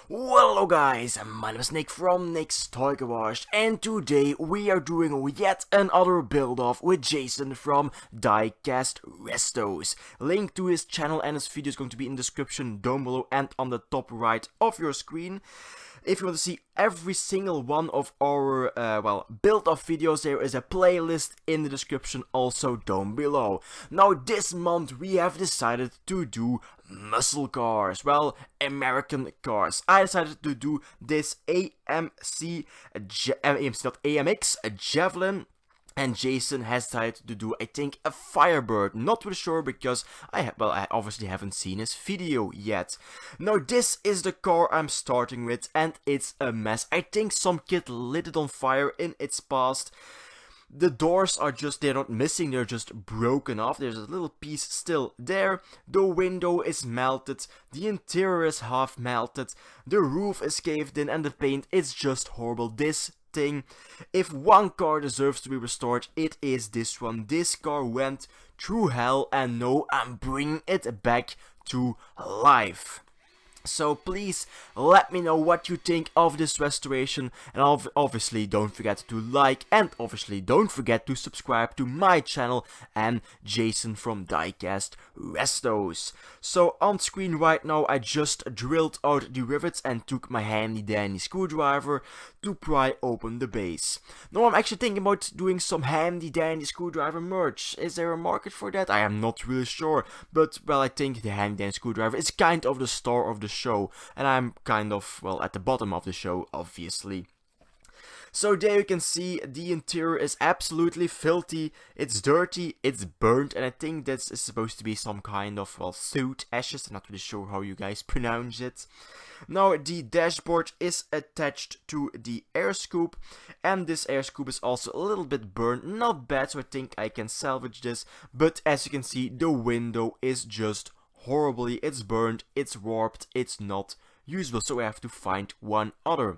Well, hello guys, my name is Nick from Nickstoygarage, and today we are doing yet another build-off with Jason from DieCastRestos. Link to his channel and his video is going to be in the description down below and on the top right of your screen. If you want to see every single one of our, build-off videos, there is a playlist in the description also down below. Now, this month we have decided to do muscle cars, well, American cars. I decided to do this AMX Javelin. And Jason has decided to do, I think, a Firebird. Not really sure because I obviously haven't seen his video yet. Now, this is the car I'm starting with, and it's a mess. I think some kid lit it on fire in its past. The doors are they're not missing, they're just broken off. There's a little piece still there. The window is melted. The interior is half melted. The roof is caved in, and the paint is just horrible. This thing, if one car deserves to be restored, it is this one. This car went through hell, and now I'm bringing it back to life. So please let me know what you think of this restoration, and obviously don't forget to like, and obviously don't forget to subscribe to my channel and Jason from DieCastRestos. So on screen right now I just drilled out the rivets and took my handy dandy screwdriver to pry open the base. Now I'm actually thinking about doing some handy dandy screwdriver merch. Is there a market for that? I am not really sure, but well, I think the handy dandy screwdriver is kind of the star of the show, and I'm kind of, well, at the bottom of the show, obviously. So there you can see the interior is absolutely filthy, it's dirty, it's burnt, and I think this is supposed to be some kind of, well, soot ashes. I'm not really sure how you guys pronounce it. Now the dashboard is attached to the air scoop, and this air scoop is also a little bit burnt. Not bad, so I think I can salvage this, but as you can see, the window is just horribly, it's burnt, it's warped, it's not usable, so I have to find one other.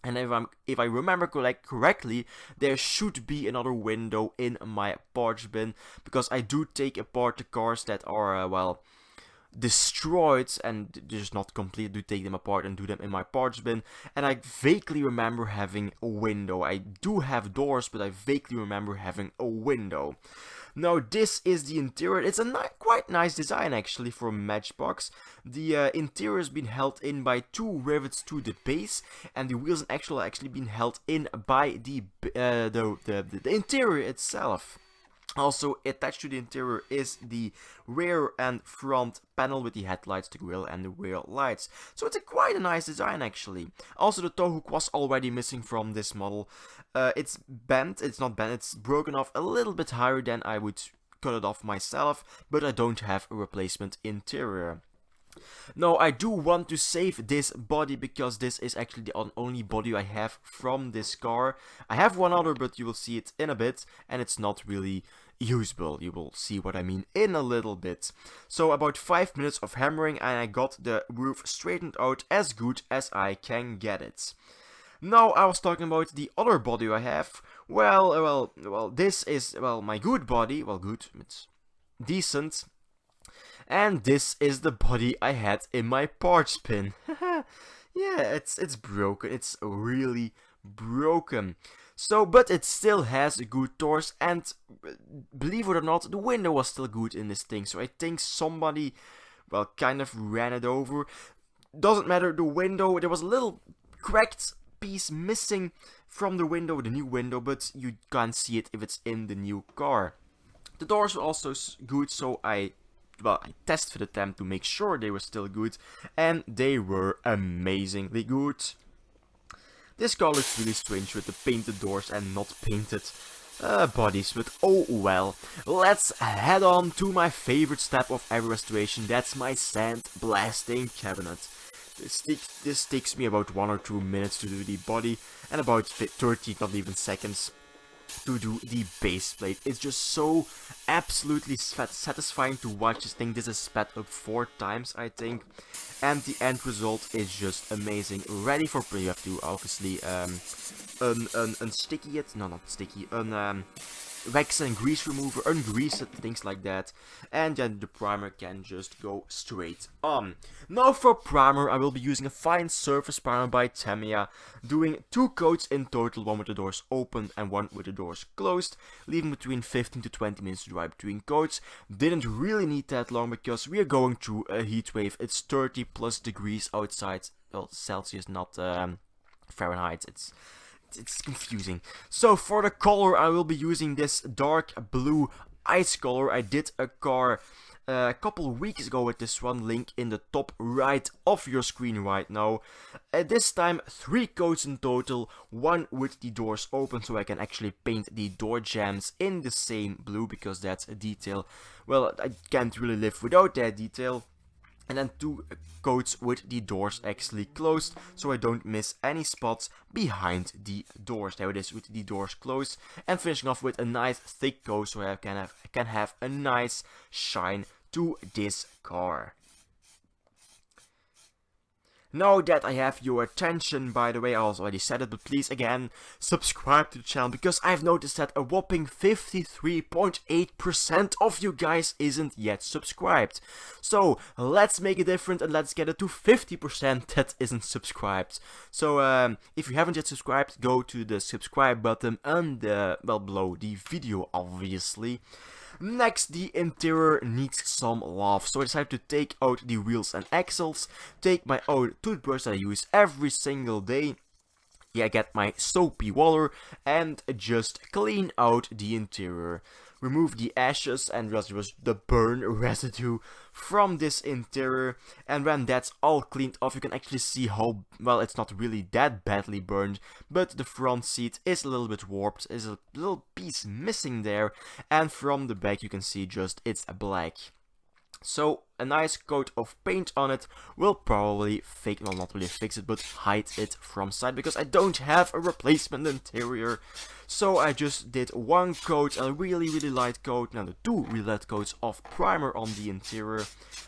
And if I remember correctly, there should be another window in my parts bin, because I do take apart the cars that are, destroyed and just not complete. I do take them apart and do them in my parts bin, and I vaguely remember having a window. I do have doors, but I vaguely remember having a window. Now this is the interior. It's a quite nice design actually for Matchbox. The interior has been held in by two rivets to the base, and the wheels and axle are actually been held in by the interior itself. Also attached to the interior is the rear and front panel with the headlights, the grille, and the rear lights. So it's quite a nice design actually. Also the tow hook was already missing from this model. It's bent, it's not bent, it's broken off a little bit higher than I would cut it off myself, but I don't have a replacement interior. Now I do want to save this body because this is actually the only body I have from this car. I have one other, but you will see it in a bit, and it's not really usable. You will see what I mean in a little bit. So about 5 minutes of hammering, and I got the roof straightened out as good as I can get it. Now I was talking about the other body I have. Well, this is, my good body. Well, good, it's decent. And this is the body I had in my parts bin. Yeah, it's broken. It's really broken. So, but it still has a good torque, and believe it or not, the window was still good in this thing. So I think somebody, kind of ran it over. Doesn't matter, the window, there was a little cracked piece missing from the window, the new window, but you can't see it if it's in the new car. The doors were also good, so I test fitted them to make sure they were still good, and they were amazingly good. This car looks really strange with the painted doors and not painted bodies, but oh well. Let's head on to my favorite step of every restoration. That's my sand blasting cabinet. This takes me about 1 or 2 minutes to do the body, and about 30, not even seconds, to do the base plate. It's just so absolutely satisfying to watch this thing. This is sped up 4 times, I think, and the end result is just amazing. Ready for play. You have to obviously unsticky it. No, not sticky. wax and grease remover, ungrease it, things like that, and then the primer can just go straight on. Now for primer, I will be using a fine surface primer by Tamiya, doing 2 coats in total, one with the doors open and one with the doors closed, leaving between 15 to 20 minutes to dry between coats. Didn't really need that long because we are going through a heat wave. It's 30 plus degrees outside, well, Celsius, not Fahrenheit. It's confusing. So for the color, I will be using this dark blue ice color. I did a car a couple of weeks ago with this one, link in the top right of your screen right now. This time 3 coats in total, 1 with the doors open, so I can actually paint the door jambs in the same blue, because that's a detail, well, I can't really live without that detail. And then 2 coats with the doors actually closed, so I don't miss any spots behind the doors. There it is with the doors closed, and finishing off with a nice thick coat, so I can have a nice shine to this car. Now that I have your attention, by the way, I already said it, but please again, subscribe to the channel, because I've noticed that a whopping 53.8% of you guys isn't yet subscribed. So let's make it different and let's get it to 50% that isn't subscribed. So if you haven't yet subscribed, go to the subscribe button and well, below the video, obviously. Next, the interior needs some love, so I decided to take out the wheels and axles, take my own toothbrush that I use every single day, get my soapy water, and just clean out the interior. Remove the ashes and just the burn residue from this interior, and when that's all cleaned off, you can actually see how, well, it's not really that badly burned, but the front seat is a little bit warped, is a little piece missing there, and from the back you can see just it's black. So a nice coat of paint on it will probably fix, well, not really fix it, but hide it from sight, because I don't have a replacement interior. So I just did 1 coat, a really light coat, now the 2 really light coats of primer on the interior.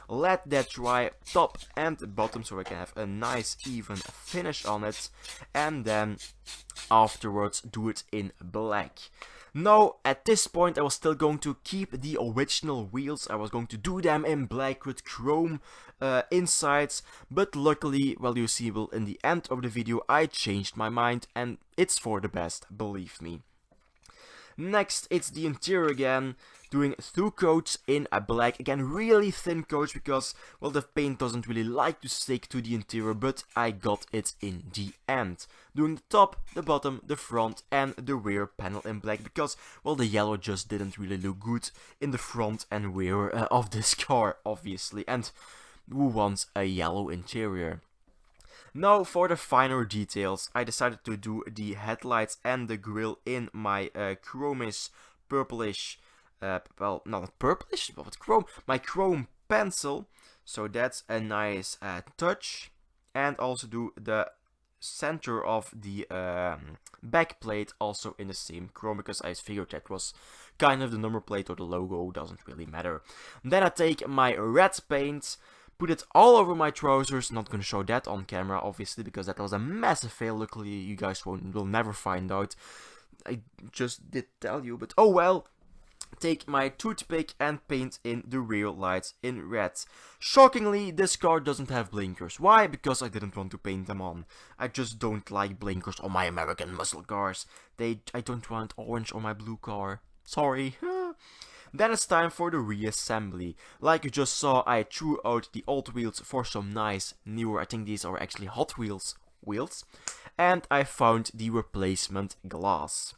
Let that dry top and bottom, so I can have a nice even finish on it, and then afterwards do it in black. Now, at this point, I was still going to keep the original wheels. I was going to do them in black with chrome insides, but luckily, well, you see, well, in the end of the video, I changed my mind, and it's for the best, believe me. Next, it's the interior again, doing 2 coats in a black, again really thin coats, because, well, the paint doesn't really like to stick to the interior, but I got it in the end. Doing the top, the bottom, the front and the rear panel in black, because, well, the yellow just didn't really look good in the front and rear of this car, obviously, and who wants a yellow interior? Now for the finer details, I decided to do the headlights and the grille in my chromish purplish, well, not purplish, but chrome, my chrome pencil. So that's a nice touch. And also do the center of the back plate also in the same chrome, because I figured that was kind of the number plate or the logo, doesn't really matter. Then I take my red paint, put it all over my trousers. Not gonna show that on camera, obviously, because that was a massive fail. Luckily, you guys will never find out. I just did tell you, but oh well. Take my toothpick and paint in the rear lights in red. Shockingly, this car doesn't have blinkers. Why? Because I didn't want to paint them on. I just don't like blinkers on my American muscle cars. I don't want orange on my blue car. Sorry. Then it's time for the reassembly. Like you just saw, I threw out the old wheels for some nice newer, I think these are actually Hot Wheels wheels, and I found the replacement glass.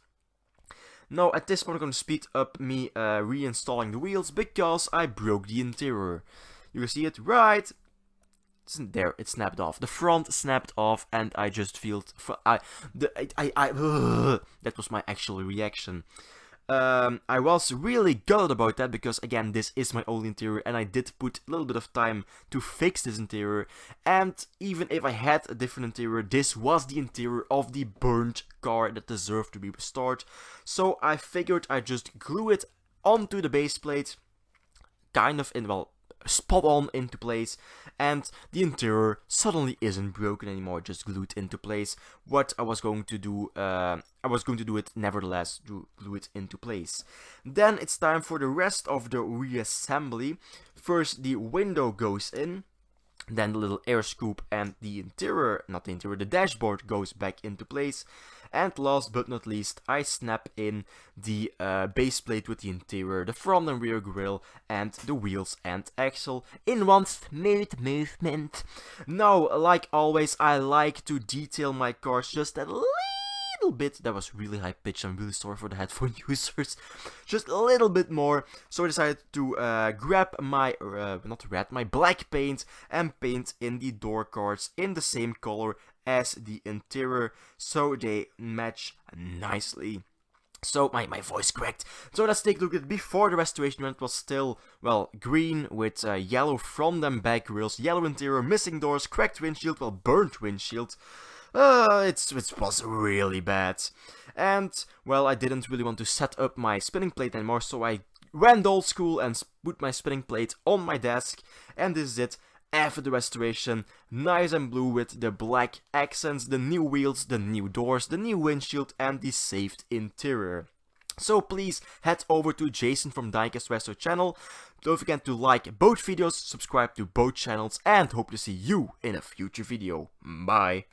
Now at this point I'm going to speed up me reinstalling the wheels, because I broke the interior. You can see it right there, it snapped off. The front snapped off, and I just feel that was my actual reaction. I was really gutted about that, because again, this is my old interior and I did put a little bit of time to fix this interior, and even if I had a different interior, this was the interior of the burnt car that deserved to be restored. So I figured I'd just glue it onto the base plate, kind of in, well, spot on into place, and the interior suddenly isn't broken anymore, just glued into place. What I was going to do, it nevertheless, to glue it into place. Then it's time for the rest of the reassembly. First the window goes in, then the little air scoop and the the dashboard goes back into place. And last but not least, I snap in the base plate with the interior, the front and rear grille, and the wheels and axle in one smooth movement. Now, like always, I like to detail my cars just a little bit. That was really high pitched. I'm really sorry for the headphone users. Just a little bit more. So I decided to grab my my black paint and paint in the door cards in the same color as the interior, so they match nicely. So my voice cracked. So let's take a look at before the restoration, when it was still, well, green with yellow front and back grills, yellow interior, missing doors, cracked windshield, well, burnt windshield. It was really bad. And, well, I didn't really want to set up my spinning plate anymore, so I went old school and put my spinning plate on my desk. And this is it. After the restoration, nice and blue with the black accents, the new wheels, the new doors, the new windshield, and the saved interior. So please head over to Jason from DieCastRestos channel. Don't forget to like both videos, subscribe to both channels, and hope to see you in a future video. Bye!